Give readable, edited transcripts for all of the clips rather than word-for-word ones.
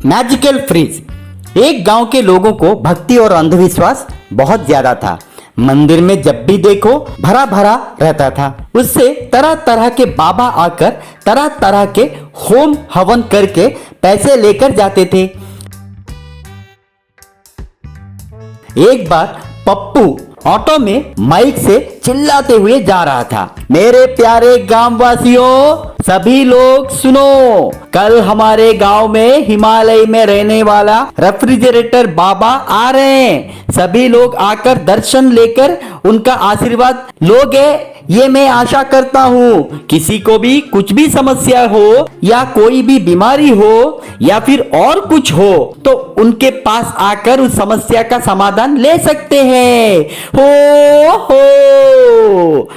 Magical fridge. एक गांव के लोगों को भक्ति और अंधविश्वास बहुत ज्यादा था। मंदिर में जब भी देखो भरा भरा रहता था। उससे तरह तरह के बाबा आकर तरह तरह के होम हवन करके पैसे लेकर जाते थे। एक बार पप्पू ऑटो में माइक से चिल्लाते हुए जा रहा था, मेरे प्यारे गांव वासियों, सभी लोग सुनो, कल हमारे गांव में हिमालय में रहने वाला रेफ्रिजरेटर बाबा आ रहे हैं। सभी लोग आकर दर्शन लेकर उनका आशीर्वाद लोगे, ये मैं आशा करता हूँ। किसी को भी कुछ भी समस्या हो या कोई भी बीमारी हो या फिर और कुछ हो तो उनके पास आकर उस समस्या का समाधान ले सकते हैं। हो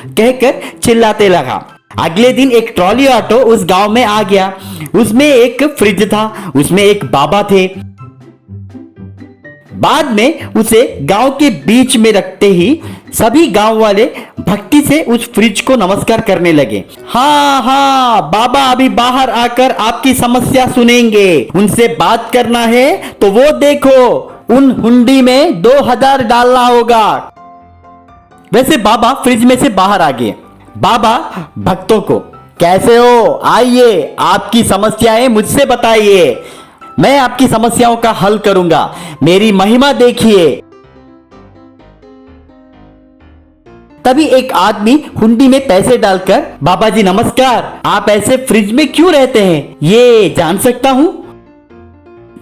कहकर चिल्लाते लगा। अगले दिन एक ट्रॉली ऑटो उस गांव में आ गया। उसमें एक फ्रिज था, उसमें एक बाबा थे। बाद में उसे गांव के बीच में रखते ही सभी गांव वाले भक्ति से उस फ्रिज को नमस्कार करने लगे। हाँ, बाबा अभी बाहर आकर आपकी समस्या सुनेंगे। उनसे बात करना है तो वो देखो, उन हुंडी में 2000 डालना होगा। वैसे बाबा फ्रिज में से बाहर आ गए। बाबा भक्तों को, कैसे हो, आइए, आपकी समस्याएं मुझसे बताइए, मैं आपकी समस्याओं का हल करूंगा, मेरी महिमा देखिए। तभी एक आदमी हुंडी में पैसे डालकर, बाबा जी नमस्कार, आप ऐसे फ्रिज में क्यों रहते हैं, ये जान सकता हूं?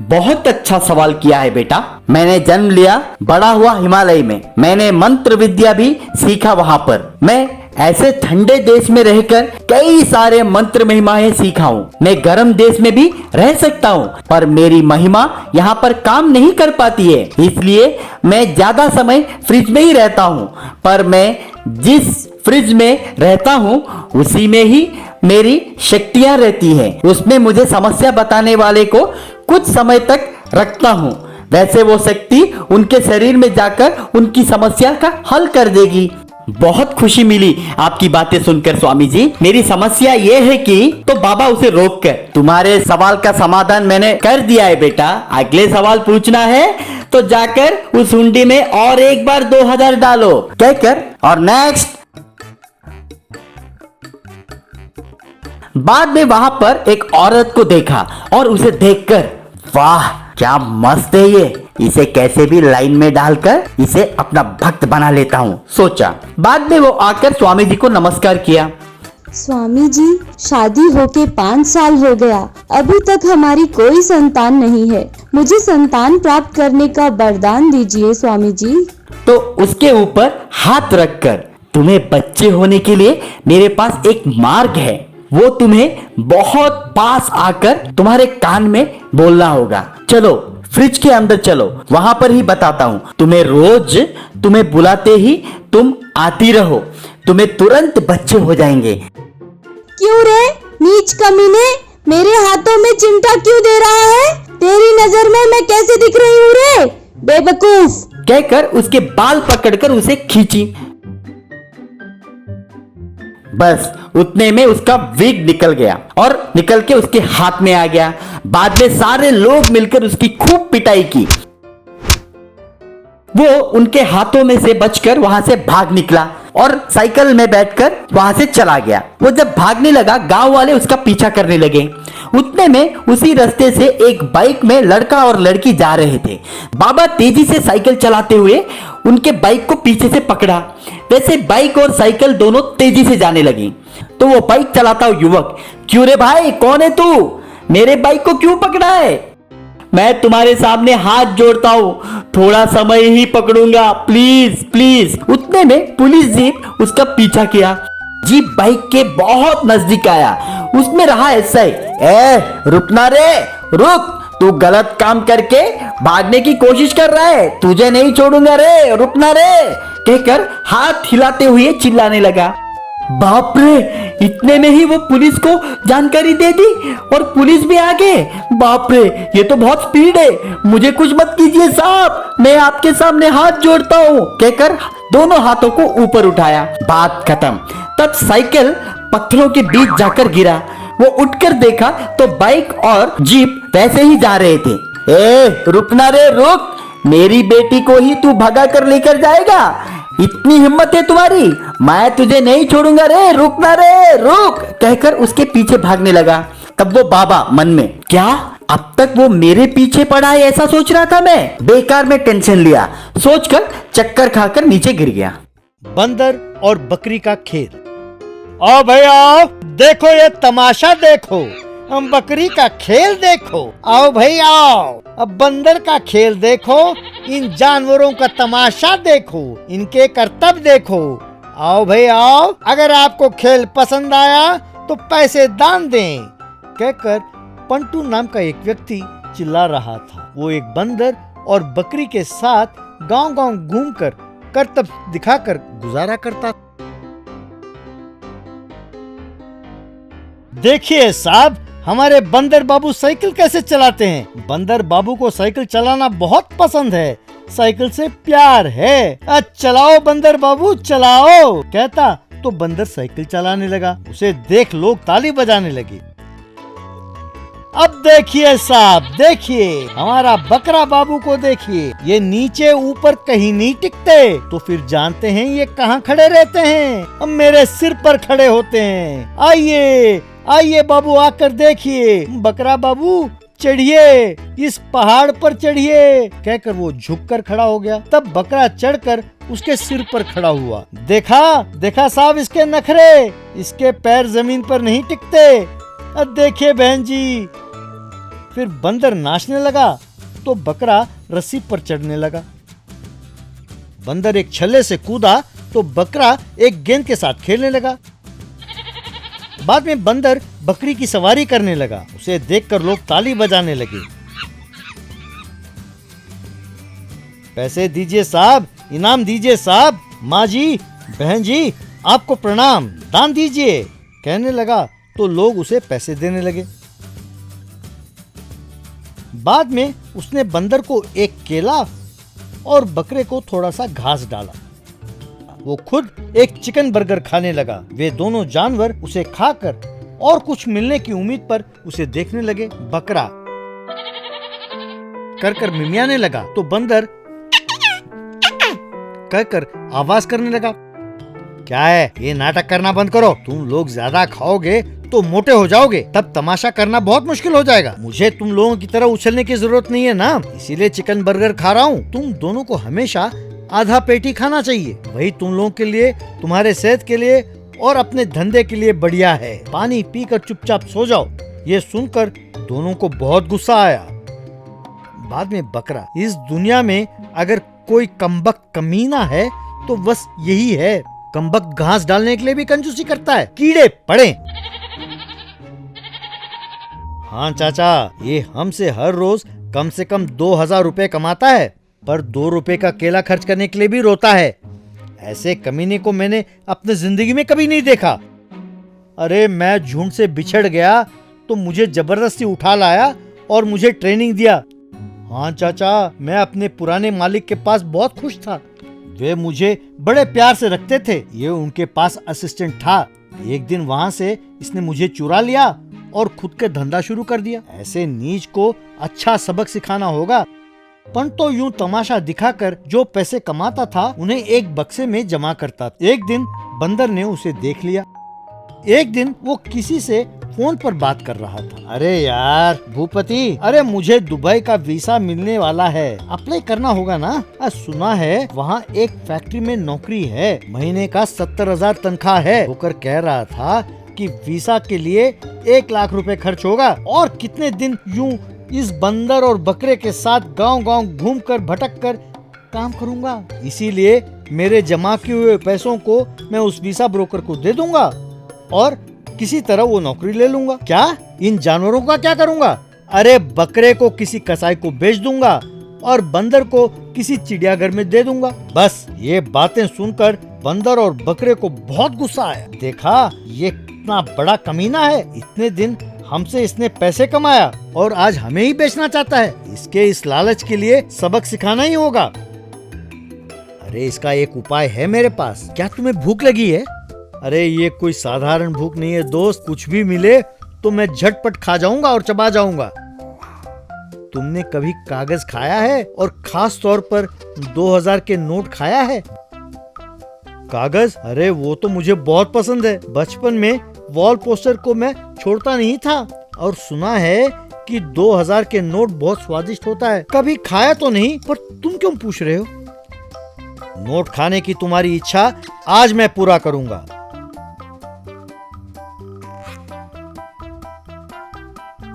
बहुत अच्छा सवाल किया है बेटा। मैंने जन्म लिया, बड़ा हुआ हिमालय में। मैंने मंत्र विद्या भी सीखा वहां पर। मैं ऐसे ठंडे देश में रहकर कई सारे मंत्र महिमाएं सीखा हूँ। मैं गर्म देश में भी रह सकता हूँ, पर मेरी महिमा यहाँ पर काम नहीं कर पाती है, इसलिए मैं ज्यादा समय फ्रिज में ही रहता हूँ। पर मैं जिस फ्रिज में रहता हूँ उसी में ही मेरी शक्तियां रहती हैं। उसमें मुझे समस्या बताने वाले को कुछ समय तक रखता हूँ। वैसे वो शक्ति उनके शरीर में जाकर उनकी समस्या का हल कर देगी। बहुत खुशी मिली आपकी बातें सुनकर स्वामी जी। मेरी समस्या ये है कि, तो बाबा उसे रोक कर, तुम्हारे सवाल का समाधान मैंने कर दिया है बेटा, अगले सवाल पूछना है तो जाकर उस हुंडी में और एक बार 2000 डालो कहकर, और नेक्स्ट। बाद में वहां पर एक औरत को देखा और उसे देखकर, वाह क्या मस्त है ये, इसे कैसे भी लाइन में डालकर इसे अपना भक्त बना लेता हूँ, सोचा। बाद में वो आकर स्वामी जी को नमस्कार किया। स्वामी जी, शादी होके 5 साल हो गया, अभी तक हमारी कोई संतान नहीं है। मुझे संतान प्राप्त करने का वरदान दीजिए स्वामी जी। तो उसके ऊपर हाथ रखकर, तुम्हें बच्चे होने के लिए मेरे पास एक मार्ग है, वो तुम्हें बहुत पास आकर तुम्हारे कान में बोलना होगा। चलो फ्रिज के अंदर चलो, वहां पर ही बताता हूँ। तुम्हें रोज तुम्हें बुलाते ही तुम आती रहो, तुम्हें तुरंत बच्चे हो जाएंगे। क्यों रे नीच कमीने, मेरे हाथों में चिमटा क्यों दे रहा है? तेरी नजर में मैं कैसे दिख रही हूँ रे बेवकूफ, कहकर उसके बाल पकड़कर उसे खींची। बस उतने में उसका विग निकल गया और निकल के उसके हाथ में आ गया। बाद में सारे लोग मिलकर उसकी खूब पिटाई की। वो उनके हाथों में से बचकर वहां से भाग निकला और साइकिल में बैठकर वहां से चला गया। वो जब भागने लगा, गांव वाले उसका पीछा करने लगे। उतने में उसी रास्ते से एक बाइक में लड़का और लड़की जा रहे थे। बाबा तेजी से साइकिल चलाते हुए उनके बाइक को पीछे से पकड़ा। वैसे बाइक और साइकिल दोनों तेजी से जाने लगी। तो वो बाइक चलाता युवक, क्यों रे भाई, कौन है तू, मेरे बाइक को क्यों पकड़ा है? मैं तुम्हारे सामने हाथ जोड़ता हूँ, थोड़ा समय ही पकड़ूंगा, प्लीज प्लीज। उतने में पुलिस जीप उसका पीछा किया। जीप बाइक के बहुत नजदीक आया। उसमें रहा एसआई, रुकना रे, रुक, तू गलत काम करके भागने की कोशिश कर रहा है, तुझे नहीं छोड़ूंगा रे, रुकना रे, कहकर हाथ हिलाते हुए चिल्लाने लगा। बाप रे, इतने में ही वो पुलिस को जानकारी दे दी और पुलिस भी आ गए। बाप रे, ये तो बहुत स्पीड है, मुझे कुछ मत कीजिए साहब, मैं आपके सामने हाथ जोड़ता हूँ, कहकर दोनों हाथों को ऊपर उठाया। बात खत्म। तब साइकिल पत्थरों के बीच जाकर गिरा। वो उठकर देखा तो बाइक और जीप वैसे ही जा रहे थे। रुकना रे रुक, मेरी बेटी को ही तू भगा कर लेकर जाएगा? इतनी हिम्मत है तुम्हारी? मैं तुझे नहीं छोड़ूंगा रे, रुकना रे रुक, कहकर उसके पीछे भागने लगा। तब वो बाबा मन में, क्या अब तक वो मेरे पीछे पड़ा है ऐसा सोच रहा था मैं? बेकार में टेंशन लिया, सोचकर चक्कर खाकर नीचे गिर गया। बंदर और बकरी का खेल। आओ भैया देखो, ये तमाशा देखो, हम बकरी का खेल देखो। आओ भाई आओ, अब बंदर का खेल देखो, इन जानवरों का तमाशा देखो, इनके करतब देखो। आओ भाई आओ, अगर आपको खेल पसंद आया तो पैसे दान दें, कहकर पंटू नाम का एक व्यक्ति चिल्ला रहा था। वो एक बंदर और बकरी के साथ गांव-गांव घूमकर करतब दिखाकर गुजारा करता। देखिए साहब, हमारे बंदर बाबू साइकिल कैसे चलाते हैं। बंदर बाबू को साइकिल चलाना बहुत पसंद है, साइकिल से प्यार है। चलाओ बंदर बाबू चलाओ, कहता तो बंदर साइकिल चलाने लगा। उसे देख लोग ताली बजाने लगे। अब देखिए साहब, देखिए हमारा बकरा बाबू को देखिए, ये नीचे ऊपर कहीं नहीं टिकते, तो फिर जानते हैं ये कहाँ खड़े रहते हैं? अब मेरे सिर पर खड़े होते हैं। आइए आइए बाबू, आकर देखिए। बकरा बाबू चढ़िए, इस पहाड़ पर चढ़िए, कहकर वो झुककर खड़ा हो गया। तब बकरा चढ़कर उसके सिर पर खड़ा हुआ। देखा देखा साहब इसके नखरे, इसके पैर जमीन पर नहीं टिकते। अब देखिए बहन जी। फिर बंदर नाचने लगा तो बकरा रस्सी पर चढ़ने लगा। बंदर एक छल्ले से कूदा तो बकरा एक गेंद के साथ खेलने लगा। बाद में बंदर बकरी की सवारी करने लगा। उसे देखकर लोग ताली बजाने लगे। पैसे दीजिए साहब, इनाम दीजिए साहब, माँ जी बहन जी आपको प्रणाम, दान दीजिए, कहने लगा तो लोग उसे पैसे देने लगे। बाद में उसने बंदर को एक केला और बकरे को थोड़ा सा घास डाला। वो खुद एक चिकन बर्गर खाने लगा। वे दोनों जानवर उसे खाकर और कुछ मिलने की उम्मीद पर उसे देखने लगे। बकरा कर मिमियाने लगा तो बंदर कहकर आवाज करने लगा। क्या है, ये नाटक करना बंद करो। तुम लोग ज्यादा खाओगे तो मोटे हो जाओगे, तब तमाशा करना बहुत मुश्किल हो जाएगा। मुझे तुम लोगों की तरह उछलने की जरूरत नहीं है ना, इसीलिए चिकन बर्गर खा रहा हूँ। तुम दोनों को हमेशा आधा पेट ही खाना चाहिए, वही तुम लोगों के लिए, तुम्हारे सेहत के लिए और अपने धंधे के लिए बढ़िया है। पानी पीकर चुपचाप सो जाओ। ये सुनकर दोनों को बहुत गुस्सा आया। बाद में बकरा, इस दुनिया में अगर कोई कमबख्त कमीना है तो बस यही है। कमबख्त घास डालने के लिए भी कंजूसी करता है, कीड़े पड़े। हाँ चाचा, ये हमसे हर रोज कम से कम 2000 रुपए कमाता है, पर 2 रुपए का केला खर्च करने के लिए भी रोता है। ऐसे कमीने को मैंने अपने जिंदगी में कभी नहीं देखा। अरे मैं झुंड से बिछड़ गया तो मुझे जबरदस्ती उठा लाया और मुझे ट्रेनिंग दिया। हाँ चाचा, मैं अपने पुराने मालिक के पास बहुत खुश था। वे मुझे बड़े प्यार से रखते थे। ये उनके पास असिस्टेंट था। एक दिन वहाँ से इसने मुझे चुरा लिया और खुद के धंधा शुरू कर दिया। ऐसे नीच को अच्छा सबक सिखाना होगा। पंतो यूं तमाशा दिखाकर जो पैसे कमाता था उन्हें एक बक्से में जमा करता। एक दिन बंदर ने उसे देख लिया। एक दिन वो किसी से फोन पर बात कर रहा था। अरे यार भूपति, अरे मुझे दुबई का वीसा मिलने वाला है, अप्लाई करना होगा ना। सुना है वहाँ एक फैक्ट्री में नौकरी है, महीने का 70,000 तनख्वाह है। होकर कह रहा था कि वीसा के लिए 1 लाख रुपए खर्च होगा और कितने दिन यूं इस बंदर और बकरे के साथ गांव-गांव घूमकर भटककर काम करूंगा। इसीलिए मेरे जमा किए हुए पैसों को मैं उस वीसा ब्रोकर को दे दूंगा और किसी तरह वो नौकरी ले लूंगा। क्या इन जानवरों का क्या करूंगा? अरे बकरे को किसी कसाई को बेच दूंगा और बंदर को किसी चिड़ियाघर में दे दूंगा। बस ये बातें सुनकर बंदर और बकरे को बहुत गुस्सा आया। देखा ये कितना बड़ा कमीना है, इतने दिन हमसे इसने पैसे कमाया और आज हमें ही बेचना चाहता है। इसके इस लालच के लिए सबक सिखाना ही होगा। अरे इसका एक उपाय है मेरे पास। क्या तुम्हें भूख लगी है? अरे ये कोई साधारण भूख नहीं है दोस्त, कुछ भी मिले तो मैं झटपट खा जाऊंगा और चबा जाऊंगा। तुमने कभी कागज खाया है, और खास तौर पर 2000 के नोट खाया है? कागज? अरे वो तो मुझे बहुत पसंद है। बचपन में वॉल पोस्टर को मैं छोड़ता नहीं था, और सुना है कि 2000 के नोट बहुत स्वादिष्ट होता है। कभी खाया तो नहीं, पर तुम क्यों पूछ रहे हो? नोट खाने की तुम्हारी इच्छा आज मैं पूरा करूंगा।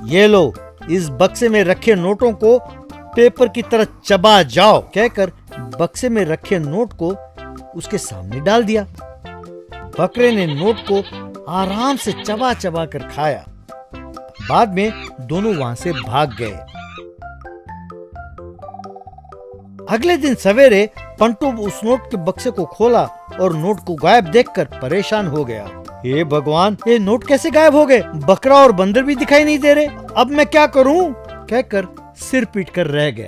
ये लो, इस बक्से में रखे नोटों को पेपर की तरह चबा जाओ, कहकर बक्से में रखे नोट को उसके सामने डाल दिया। बकरे ने नोट को आराम से चबा चबा कर खाया। बाद में दोनों वहां से भाग गए। अगले दिन सवेरे पंटू उस नोट के बक्से को खोला और नोट को गायब देखकर परेशान हो गया। हे भगवान, ये नोट कैसे गायब हो गए? बकरा और बंदर भी दिखाई नहीं दे रहे। अब मैं क्या करूं? कहकर सिर पीट कर रह गया।